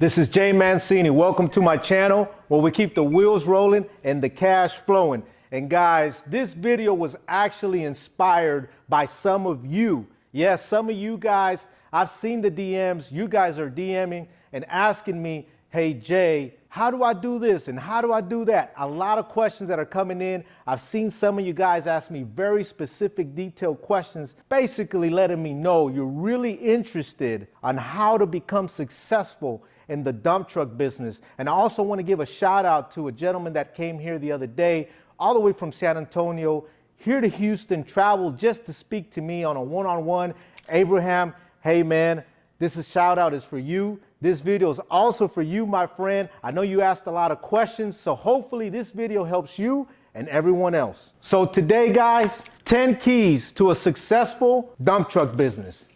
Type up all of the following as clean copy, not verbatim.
This is Jay Mancini. Welcome to my channel where we keep the wheels rolling and the cash flowing. And guys, this video was actually inspired by some of you. Yes, some of you guys, I've seen the DMs. You guys are DMing and asking me, hey Jay, how do I do this and how do I do that? A lot of questions that are coming in. I've seen some of you guys ask me very specific, detailed questions, basically letting me know you're really interested on how to become successful in the dump truck business. And I also want to give a shout out to a gentleman that came here the other day, all the way from San Antonio, here to Houston, traveled just to speak to me on a one-on-one. Abraham, hey man, this shout out is for you. This video is also for you, my friend. I know you asked a lot of questions, so hopefully this video helps you and everyone else. So today, guys, 10 keys to a successful dump truck business.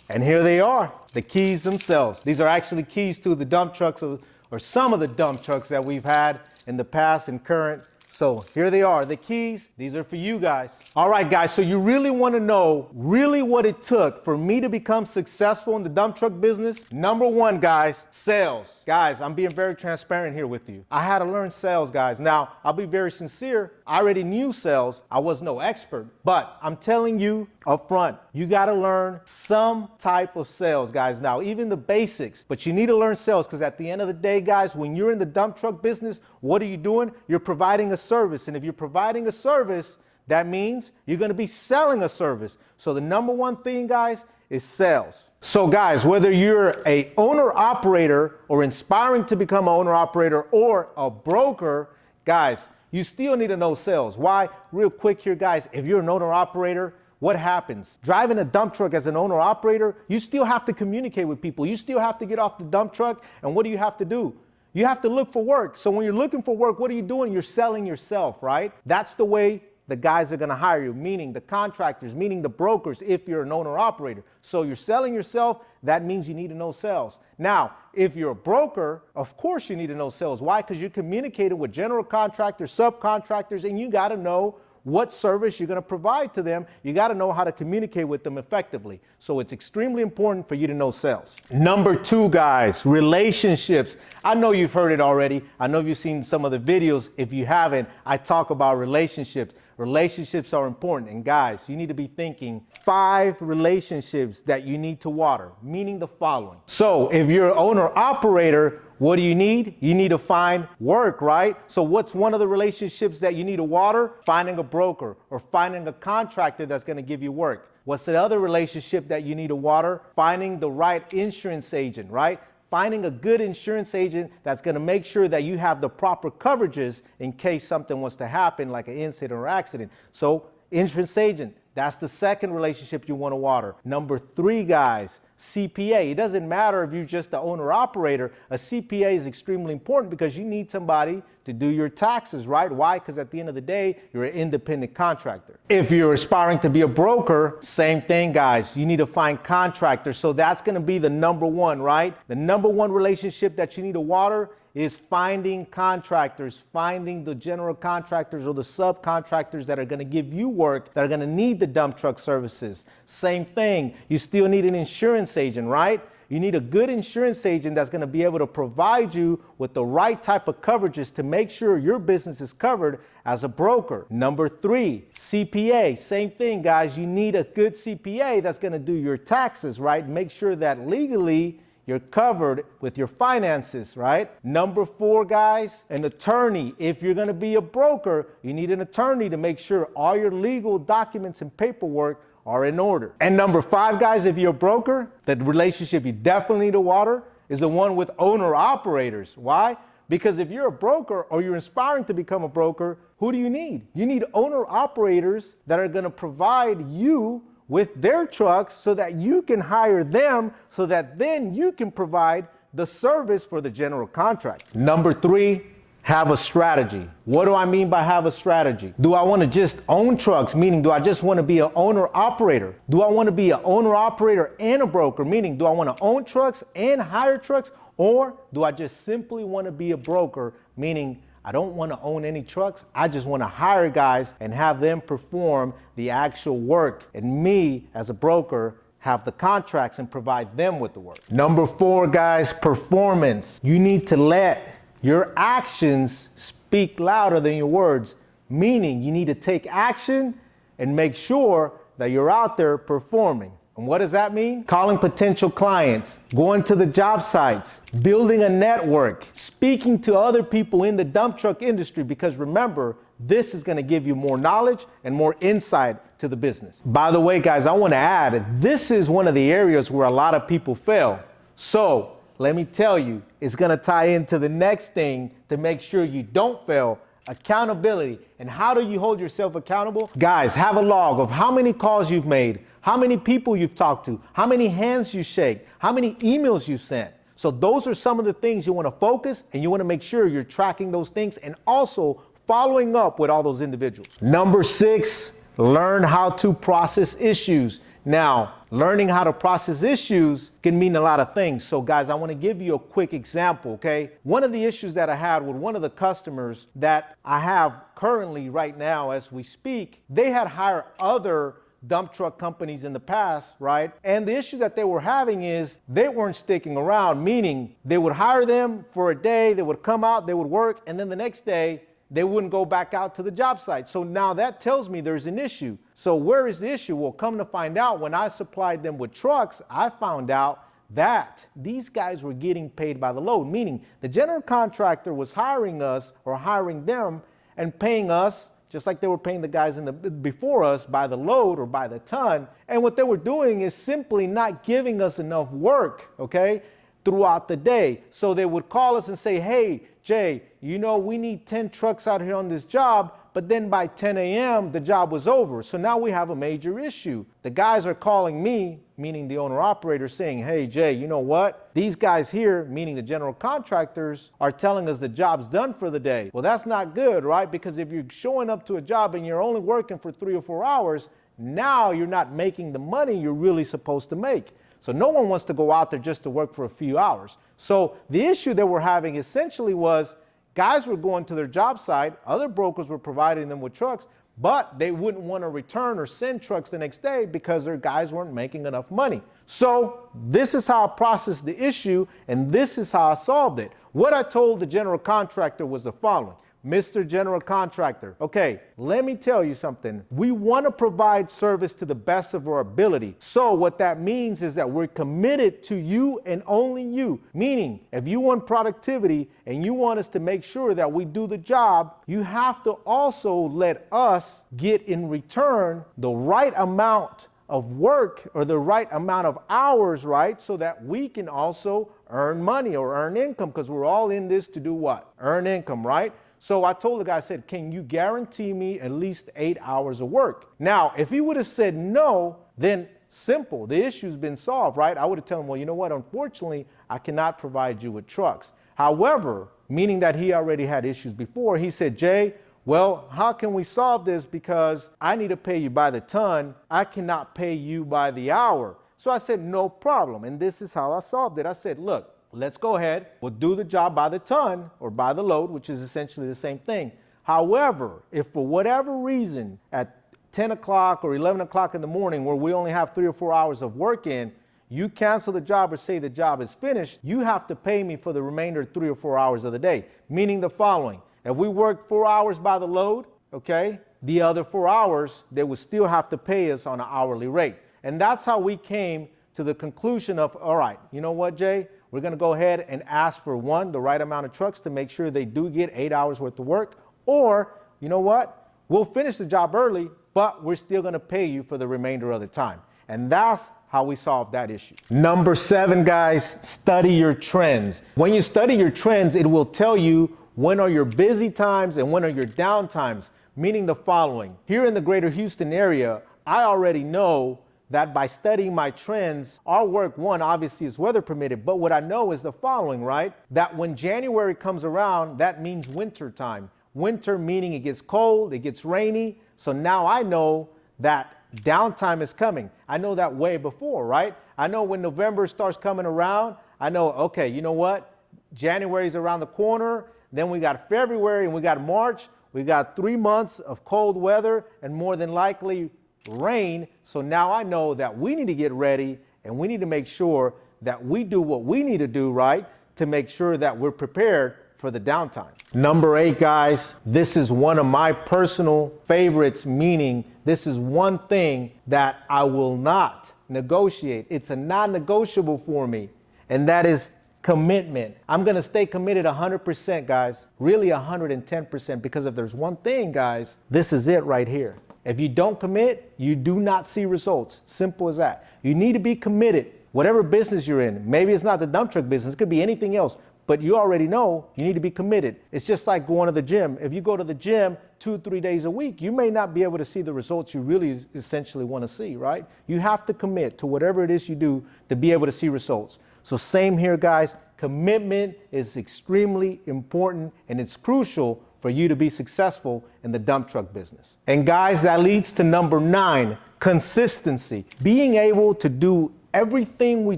And here they are, the keys themselves. These are actually keys to the dump trucks or some of the dump trucks that we've had in the past and current. So here they are, the keys. These are for you guys. All right, guys, so you really want to know really what it took for me to become successful in the dump truck business? Number one, guys, sales. Guys, I'm being very transparent here with you. I had to learn sales, guys. Now, I'll be very sincere. I already knew sales. I was no expert, but I'm telling you up front, you got to learn some type of sales, guys. Now, even the basics, but you need to learn sales because at the end of the day, guys, when you're in the dump truck business, what are you doing? You're providing a service. And if you're providing a service, that means you're going to be selling a service. So the number one thing, guys, is sales. So guys, whether you're a owner operator or inspiring to become an owner operator or a broker, guys, you still need to know sales. Why? Real quick here, guys, if you're an owner operator, what happens? Driving a dump truck as an owner operator, you still have to communicate with people. You still have to get off the dump truck. And what do you have to do? You have to look for work. So when you're looking for work, what are you doing? You're selling yourself, right? That's the way the guys are going to hire you, meaning the contractors, meaning the brokers, if you're an owner operator. So you're selling yourself. That means you need to know sales. Now, if you're a broker, of course you need to know sales. Why? Because you're communicating with general contractors, subcontractors, and you got to know what service you're going to provide to them. You got to know how to communicate with them effectively. So it's extremely important for you to know sales. Number two, guys, relationships. I know you've heard it already. I know you've seen some of the videos. If you haven't, I talk about relationships. Relationships are important. And guys, you need to be thinking 5 relationships that you need to water, meaning the following. So if you're an owner operator, what do you need? You need to find work, right? So what's one of the relationships that you need to water? Finding a broker or finding a contractor that's going to give you work. What's the other relationship that you need to water? Finding the right insurance agent, right? Finding a good insurance agent that's going to make sure that you have the proper coverages in case something was to happen, like an incident or accident. So insurance agent, that's the second relationship you want to water. Number 3, guys, CPA. It doesn't matter if you're just the owner operator. A CPA is extremely important because you need somebody to do your taxes, right? Why? Because at the end of the day, you're an independent contractor. If you're aspiring to be a broker, same thing, guys. You need to find contractors. So that's going to be the number one, right? The number one relationship that you need to water is finding contractors, finding the general contractors or the subcontractors that are going to give you work, that are going to need the dump truck services. Same thing. You still need an insurance agent, right? You need a good insurance agent that's going to be able to provide you with the right type of coverages to make sure your business is covered as a broker. Number 3, CPA. Same thing, guys. You need a good CPA that's going to do your taxes, right? Make sure that legally you're covered with your finances, right? Number 4, guys, an attorney. If you're going to be a broker, you need an attorney to make sure all your legal documents and paperwork are in order. And number 5, guys, if you're a broker, the relationship you definitely need to water is the one with owner operators. Why? Because if you're a broker or you're inspiring to become a broker, who do you need? You need owner operators that are going to provide you with their trucks so that you can hire them so that then you can provide the service for the general contract. Number 3, have a strategy. What do I mean by have a strategy? Do I want to just own trucks? Meaning, do I just want to be an owner operator? Do I want to be an owner operator and a broker? Meaning, do I want to own trucks and hire trucks? Or do I just simply want to be a broker? Meaning, I don't want to own any trucks. I just want to hire guys and have them perform the actual work and me as a broker have the contracts and provide them with the work. Number 4, guys, performance. You need to let your actions speak louder than your words, meaning you need to take action and make sure that you're out there performing. And what does that mean? Calling potential clients, going to the job sites, building a network, speaking to other people in the dump truck industry, because remember, this is going to give you more knowledge and more insight to the business. By the way, guys, I want to add, this is one of the areas where a lot of people fail. So let me tell you, it's going to tie into the next thing to make sure you don't fail. Accountability. And how do you hold yourself accountable? Guys, have a log of how many calls you've made, how many people you've talked to, how many hands you shake, how many emails you've sent. So those are some of the things you want to focus, and you want to make sure you're tracking those things and also following up with all those individuals. Number 6, learn how to process issues. Now, learning how to process issues can mean a lot of things. So guys, I want to give you a quick example, okay? One of the issues that I had with one of the customers that I have currently right now as we speak, they had hired other dump truck companies in the past, right? And the issue that they were having is they weren't sticking around, meaning they would hire them for a day, they would come out, they would work, and then the next day, they wouldn't go back out to the job site. So now that tells me there's an issue. So where is the issue? Well, come to find out, when I supplied them with trucks, I found out that these guys were getting paid by the load, meaning the general contractor was hiring us or hiring them and paying us just like they were paying the guys before us by the load or by the ton. And what they were doing is simply not giving us enough work, okay, throughout the day. So they would call us and say, hey, Jay, you know, we need 10 trucks out here on this job, but then by 10 a.m., the job was over. So now we have a major issue. The guys are calling me, meaning the owner operator, saying, hey, Jay, you know what? These guys here, meaning the general contractors, are telling us the job's done for the day. Well, that's not good, right? Because if you're showing up to a job and you're only working for 3 or 4 hours, now you're not making the money you're really supposed to make. So no one wants to go out there just to work for a few hours. So the issue that we're having essentially was guys were going to their job site, other brokers were providing them with trucks, but they wouldn't want to return or send trucks the next day because their guys weren't making enough money. So this is how I processed the issue, and this is how I solved it. What I told the general contractor was the following. Mr. General Contractor, okay, let me tell you something. We want to provide service to the best of our ability. So what that means is that we're committed to you and only you. Meaning, if you want productivity and you want us to make sure that we do the job, you have to also let us get in return the right amount of work or the right amount of hours, right? So that we can also earn money or earn income, because we're all in this to do what? Earn income, right? So I told the guy, I said, can you guarantee me at least 8 hours of work? Now, if he would have said no, then simple, the issue's been solved, right? I would have told him, well, you know what? Unfortunately, I cannot provide you with trucks. However, meaning that he already had issues before, he said, Jay, well, how can we solve this? Because I need to pay you by the ton. I cannot pay you by the hour. So I said, no problem. And this is how I solved it. I said, look, let's go ahead. We'll do the job by the ton or by the load, which is essentially the same thing. However, if for whatever reason at 10 o'clock or 11 o'clock in the morning where we only have 3 or 4 hours of work in, you cancel the job or say the job is finished, you have to pay me for the remainder 3 or 4 hours of the day. Meaning the following. If we work 4 hours by the load, okay, the other 4 hours, they would still have to pay us on an hourly rate. And that's how we came to the conclusion of, all right, you know what, Jay? We're going to go ahead and ask for one, the right amount of trucks to make sure they do get 8 hours worth of work. Or, you know what? We'll finish the job early, but we're still going to pay you for the remainder of the time. And that's how we solve that issue. Number 7, guys, study your trends. When you study your trends, it will tell you when are your busy times and when are your down times, meaning the following. Here in the greater Houston area, I already know that by studying my trends, our work, one, obviously is weather permitted, but what I know is the following, right? That when January comes around, that means winter time. Winter meaning it gets cold, it gets rainy. So now I know that downtime is coming. I know that way before, right? I know when November starts coming around, I know, okay, you know what? January's around the corner. Then we got February and we got March. We got 3 months of cold weather, and more than likely rain. So now I know that we need to get ready and we need to make sure that we do what we need to do, right, to make sure that we're prepared for the downtime. Number 8, guys, this is one of my personal favorites, meaning this is one thing that I will not negotiate. It's a non-negotiable for me, and that is commitment. I'm gonna stay committed 100%, guys, really 110%, because if there's one thing, guys, this is it right here. If you don't commit, you do not see results. Simple as that. You need to be committed. Whatever business you're in, maybe it's not the dump truck business, it could be anything else, but you already know you need to be committed. It's just like going to the gym. If you go to the gym 2-3 days a week, you may not be able to see the results you really essentially want to see, right? You have to commit to whatever it is you do to be able to see results. So same here, guys. Commitment is extremely important, and it's crucial for you to be successful in the dump truck business. And guys, that leads to number 9, consistency. Being able to do everything we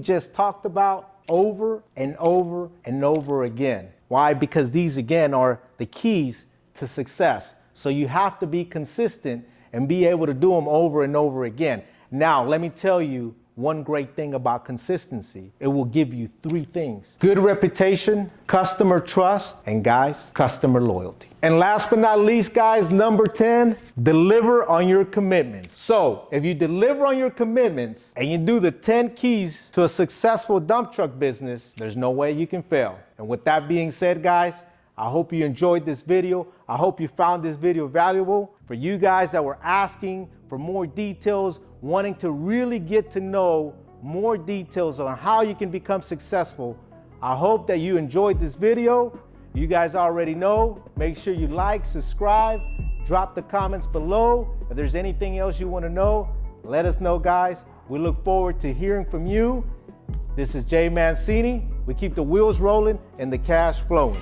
just talked about over and over and over again. Why? Because these, again, are the keys to success. So you have to be consistent and be able to do them over and over again. Now, let me tell you one great thing about consistency. It will give you 3 things: good reputation, customer trust, and guys, customer loyalty. And last but not least, guys, number 10, deliver on your commitments. So if you deliver on your commitments and you do the 10 keys to a successful dump truck business, there's no way you can fail. And with that being said, guys, I hope you enjoyed this video. I hope you found this video valuable. For you guys that were asking for more details, wanting to really get to know more details on how you can become successful, I hope that you enjoyed this video. You guys already know, make sure you like, subscribe, drop the comments below. If there's anything else you want to know, let us know, guys. We look forward to hearing from you. This is Jay Mancini. We keep the wheels rolling and the cash flowing.